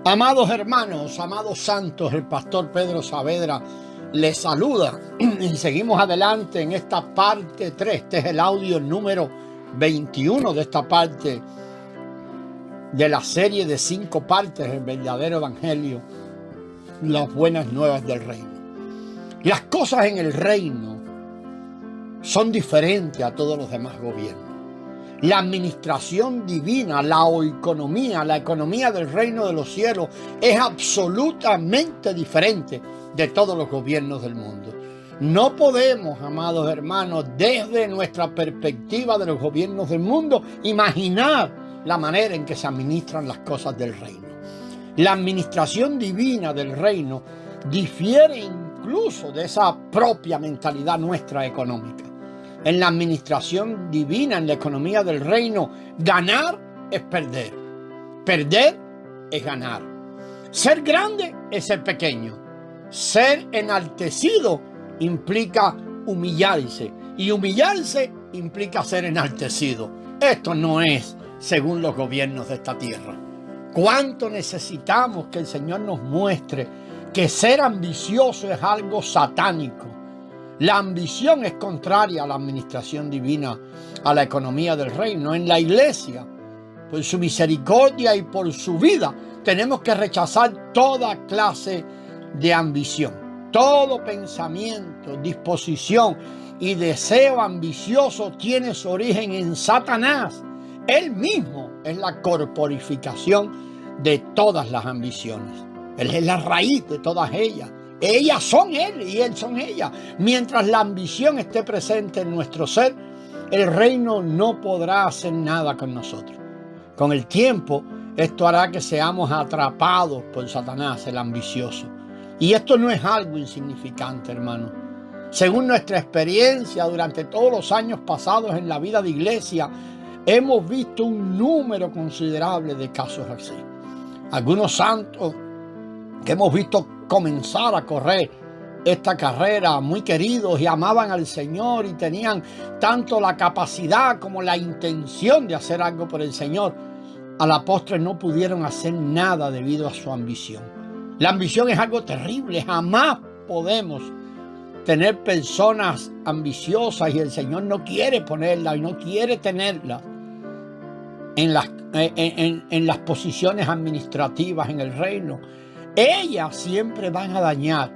Amados hermanos, amados santos, el pastor Pedro Saavedra les saluda y seguimos adelante en esta parte 3. Este es el audio número 21 de esta parte de la serie de 5 partes, el verdadero evangelio, las buenas nuevas del reino. Las cosas en el reino son diferentes a todos los demás gobiernos. La administración divina, la oikonomía, la economía del reino de los cielos es absolutamente diferente de todos los gobiernos del mundo. No podemos, amados hermanos, desde nuestra perspectiva de los gobiernos del mundo, imaginar la manera en que se administran las cosas del reino. La administración divina del reino difiere incluso de esa propia mentalidad nuestra económica. En la administración divina, en la economía del reino, ganar es perder. Perder es ganar. Ser grande es ser pequeño. Ser enaltecido implica humillarse. Y humillarse implica ser enaltecido. Esto no es según los gobiernos de esta tierra. ¿Cuánto necesitamos que el Señor nos muestre que ser ambicioso es algo satánico? La ambición es contraria a la administración divina, a la economía del reino. En la iglesia, por su misericordia y por su vida, tenemos que rechazar toda clase de ambición. Todo pensamiento, disposición y deseo ambicioso tiene su origen en Satanás. Él mismo es la corporificación de todas las ambiciones. Él es la raíz de todas ellas. Ellas son Él y Él son ellas. Mientras la ambición esté presente en nuestro ser, el reino no podrá hacer nada con nosotros. Con el tiempo, esto hará que seamos atrapados por Satanás, el ambicioso. Y esto no es algo insignificante, hermano. Según nuestra experiencia durante todos los años pasados en la vida de iglesia, hemos visto un número considerable de casos así. Algunos santos que hemos visto comenzar a correr esta carrera, muy queridos y amaban al Señor y tenían tanto la capacidad como la intención de hacer algo por el Señor, a la postre no pudieron hacer nada debido a su ambición. La ambición es algo terrible. Jamás podemos tener personas ambiciosas y el Señor no quiere ponerlas y no quiere tenerlas en las posiciones administrativas en el reino. Ellas siempre van a dañar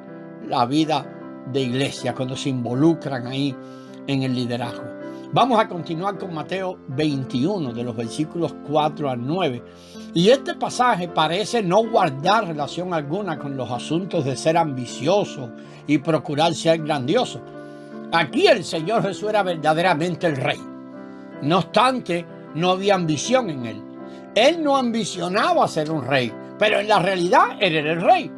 la vida de iglesia cuando se involucran ahí en el liderazgo. Vamos a continuar con Mateo 21, de los versículos 4 al 9. Y este pasaje parece no guardar relación alguna con los asuntos de ser ambicioso y procurar ser grandioso. Aquí el Señor Jesús era verdaderamente el rey. No obstante, no había ambición en él. Él no ambicionaba ser un rey, pero en la realidad él era el rey.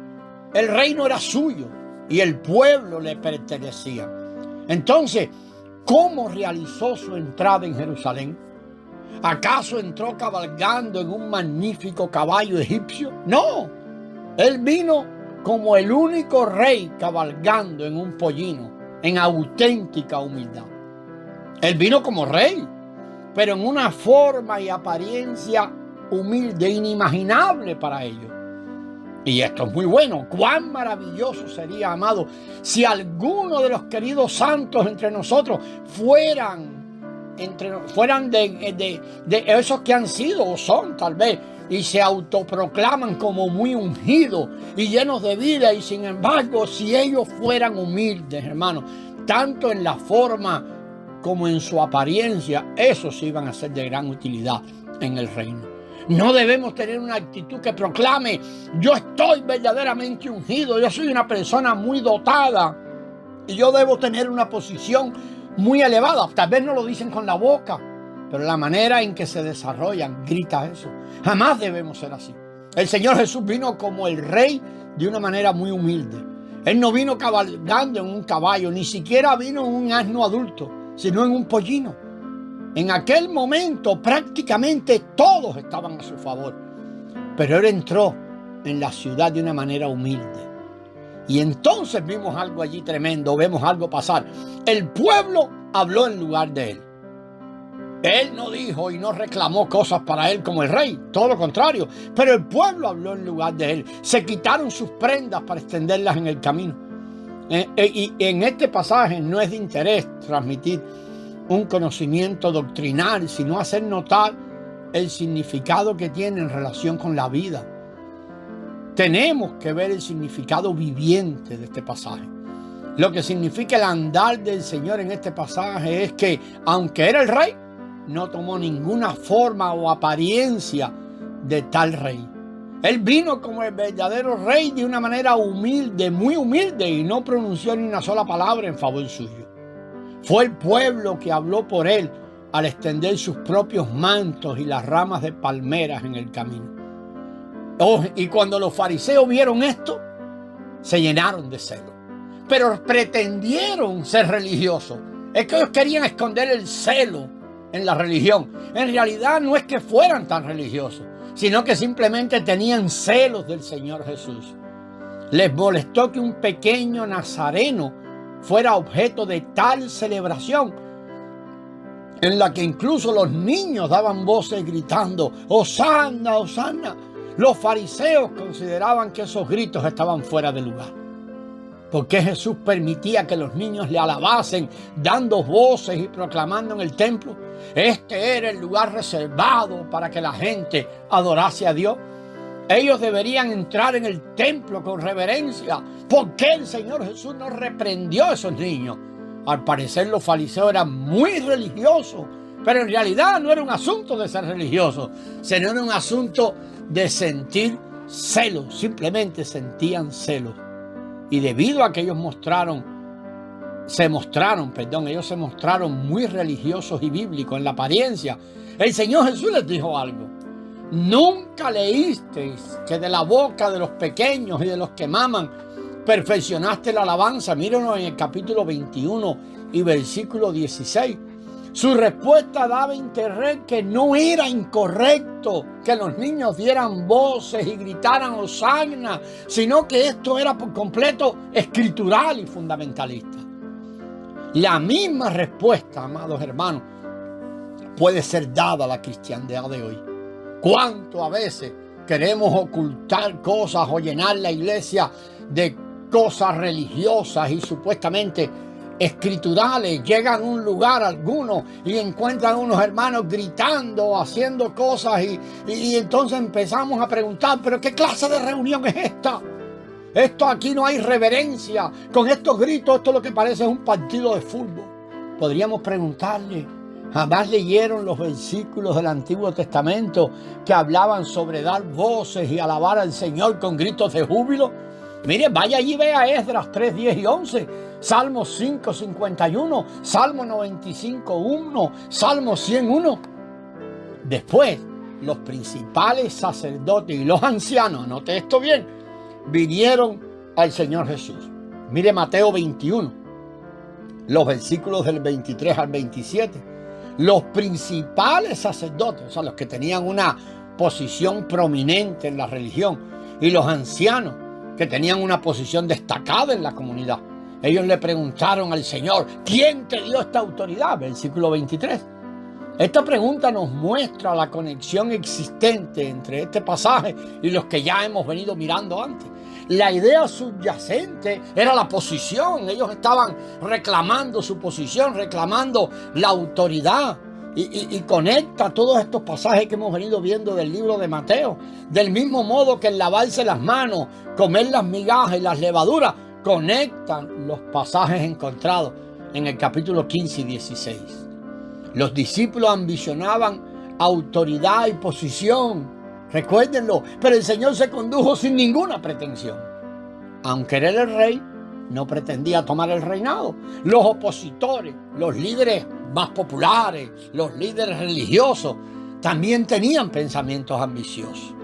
El reino era suyo y el pueblo le pertenecía. Entonces, ¿cómo realizó su entrada en Jerusalén? ¿Acaso entró cabalgando en un magnífico caballo egipcio? No, él vino como el único rey cabalgando en un pollino, en auténtica humildad. Él vino como rey, pero en una forma y apariencia humilde, inimaginable para ellos. Y esto es muy bueno. Cuán maravilloso sería, amado, si alguno de los queridos santos entre nosotros fueran de esos que han sido o son tal vez y se autoproclaman como muy ungidos y llenos de vida, y sin embargo, si ellos fueran humildes, hermanos, tanto en la forma como en su apariencia, esos iban a ser de gran utilidad en el reino. No debemos tener una actitud que proclame: yo estoy verdaderamente ungido, yo soy una persona muy dotada y yo debo tener una posición muy elevada. Tal vez no lo dicen con la boca, pero la manera en que se desarrollan grita eso. Jamás debemos ser así. El Señor Jesús vino como el rey de una manera muy humilde. Él no vino cabalgando en un caballo, ni siquiera vino en un asno adulto, sino en un pollino. En aquel momento prácticamente todos estaban a su favor, pero él entró en la ciudad de una manera humilde. Y entonces vimos algo allí tremendo, vemos algo pasar. El pueblo habló en lugar de él. Él no dijo y no reclamó cosas para él como el rey, todo lo contrario. Pero el pueblo habló en lugar de él. Se quitaron sus prendas para extenderlas en el camino. Y en este pasaje no es de interés transmitir un conocimiento doctrinal, sino hacer notar el significado que tiene en relación con la vida. Tenemos que ver el significado viviente de este pasaje. Lo que significa el andar del Señor en este pasaje es que, aunque era el rey, no tomó ninguna forma o apariencia de tal rey. Él vino como el verdadero rey de una manera humilde, muy humilde, y no pronunció ni una sola palabra en favor suyo. Fue el pueblo que habló por él al extender sus propios mantos y las ramas de palmeras en el camino. Y cuando los fariseos vieron esto, se llenaron de celo. Pero pretendieron ser religiosos. Es que ellos querían esconder el celo en la religión. En realidad no es que fueran tan religiosos, sino que simplemente tenían celos del Señor Jesús. Les molestó que un pequeño nazareno fuera objeto de tal celebración, en la que incluso los niños daban voces gritando: ¡Hosanna, Hosanna! Los fariseos consideraban que esos gritos estaban fuera de lugar. ¿Por qué Jesús permitía que los niños le alabasen, dando voces y proclamando en el templo? Este era el lugar reservado para que la gente adorase a Dios. Ellos deberían entrar en el templo con reverencia. ¿Por qué el Señor Jesús no reprendió a esos niños? Al parecer los fariseos eran muy religiosos, pero en realidad no era un asunto de ser religioso, sino era un asunto de sentir celos. Simplemente sentían celos. Y debido a que ellos se mostraron muy religiosos y bíblicos en la apariencia, el Señor Jesús les dijo algo: ¿nunca leísteis que de la boca de los pequeños y de los que maman perfeccionaste la alabanza? Mírenlo en el capítulo 21 y versículo 16. Su respuesta daba a entender que no era incorrecto que los niños dieran voces y gritaran hosanna, sino que esto era por completo escritural y fundamentalista. La misma respuesta, amados hermanos, puede ser dada a la cristiandad de hoy. ¿Cuánto a veces queremos ocultar cosas o llenar la iglesia de cosas religiosas y supuestamente escriturales? Llegan a un lugar algunos y encuentran unos hermanos gritando, haciendo cosas y entonces empezamos a preguntar: ¿pero qué clase de reunión es esta? Esto aquí no hay reverencia. Con estos gritos, esto lo que parece es un partido de fútbol. Podríamos preguntarle: ¿jamás leyeron los versículos del Antiguo Testamento que hablaban sobre dar voces y alabar al Señor con gritos de júbilo? Mire, vaya allí y vea Esdras 3, 10 y 11, Salmo 5, 51, Salmo 95, 1, Salmo 101. Después, los principales sacerdotes y los ancianos, note esto bien, vinieron al Señor Jesús. Mire Mateo 21, los versículos del 23 al 27. Los principales sacerdotes, o sea, los que tenían una posición prominente en la religión, y los ancianos, que tenían una posición destacada en la comunidad, ellos le preguntaron al Señor: ¿quién te dio esta autoridad? Versículo 23. Esta pregunta nos muestra la conexión existente entre este pasaje y los que ya hemos venido mirando antes. La idea subyacente era la posición. Ellos estaban reclamando su posición, reclamando la autoridad. Y conecta todos estos pasajes que hemos venido viendo del libro de Mateo. Del mismo modo que el lavarse las manos, comer las migajas y las levaduras, conectan los pasajes encontrados en el capítulo 15 y 16. Los discípulos ambicionaban autoridad y posición, recuérdenlo, pero el Señor se condujo sin ninguna pretensión. Aunque era el rey, no pretendía tomar el reinado. Los opositores, los líderes más populares, los líderes religiosos, también tenían pensamientos ambiciosos.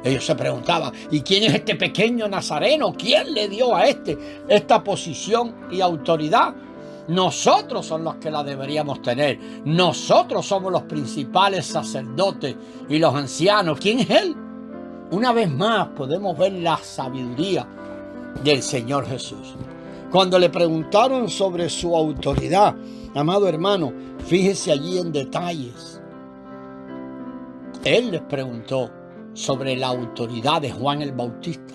Ellos se preguntaban: ¿y quién es este pequeño nazareno? ¿Quién le dio a esta posición y autoridad? Nosotros somos los que la deberíamos tener. Nosotros somos los principales sacerdotes y los ancianos. ¿Quién es él? Una vez más podemos ver la sabiduría del Señor Jesús. Cuando le preguntaron sobre su autoridad, amado hermano, Fíjese allí en detalles. Él les preguntó sobre la autoridad de Juan el Bautista.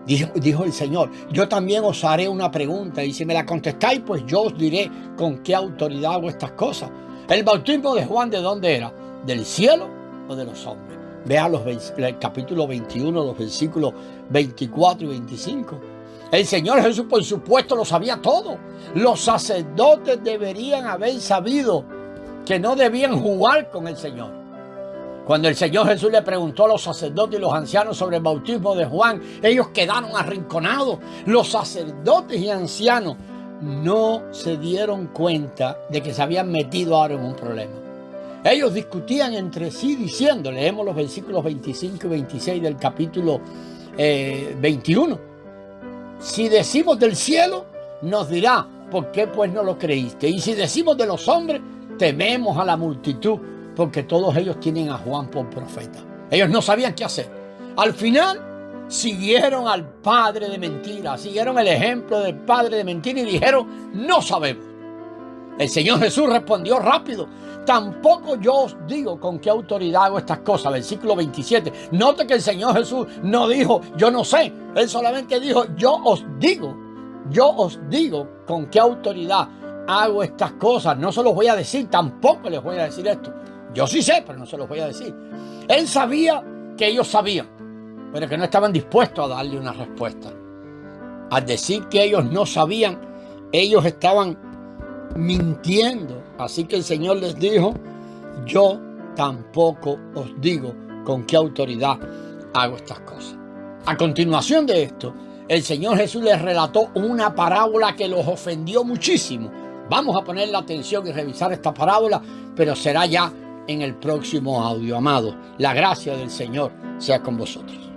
Dijo el Señor, yo también os haré una pregunta y si me la contestáis, pues yo os diré con qué autoridad hago estas cosas. ¿El bautismo de Juan de dónde era? ¿Del cielo o de los hombres? Vea el capítulo 21, los versículos 24 y 25. El Señor Jesús, por supuesto, lo sabía todo. Los sacerdotes deberían haber sabido que no debían jugar con el Señor. Cuando el Señor Jesús le preguntó a los sacerdotes y los ancianos sobre el bautismo de Juan, ellos quedaron arrinconados. Los sacerdotes y ancianos no se dieron cuenta de que se habían metido ahora en un problema. Ellos discutían entre sí diciendo, leemos los versículos 25 y 26 del capítulo 21. Si decimos del cielo, nos dirá, ¿por qué pues no lo creíste? Y si decimos de los hombres, tememos a la multitud, porque todos ellos tienen a Juan por profeta. Ellos no sabían qué hacer. Al final, siguieron al padre de mentira, siguieron el ejemplo del padre de mentira y dijeron, no sabemos. El Señor Jesús respondió rápido, tampoco yo os digo con qué autoridad hago estas cosas. Versículo 27. Note que el Señor Jesús no dijo, yo no sé. Él solamente dijo, yo os digo con qué autoridad hago estas cosas. No se los voy a decir, tampoco les voy a decir esto. Yo sí sé, pero no se los voy a decir. Él sabía que ellos sabían, pero que no estaban dispuestos a darle una respuesta. Al decir que ellos no sabían, ellos estaban mintiendo. Así que el Señor les dijo, yo tampoco os digo con qué autoridad hago estas cosas. A continuación de esto, el Señor Jesús les relató una parábola que los ofendió muchísimo. Vamos a poner la atención y revisar esta parábola, pero será ya en el próximo audio, amados. La gracia del Señor sea con vosotros.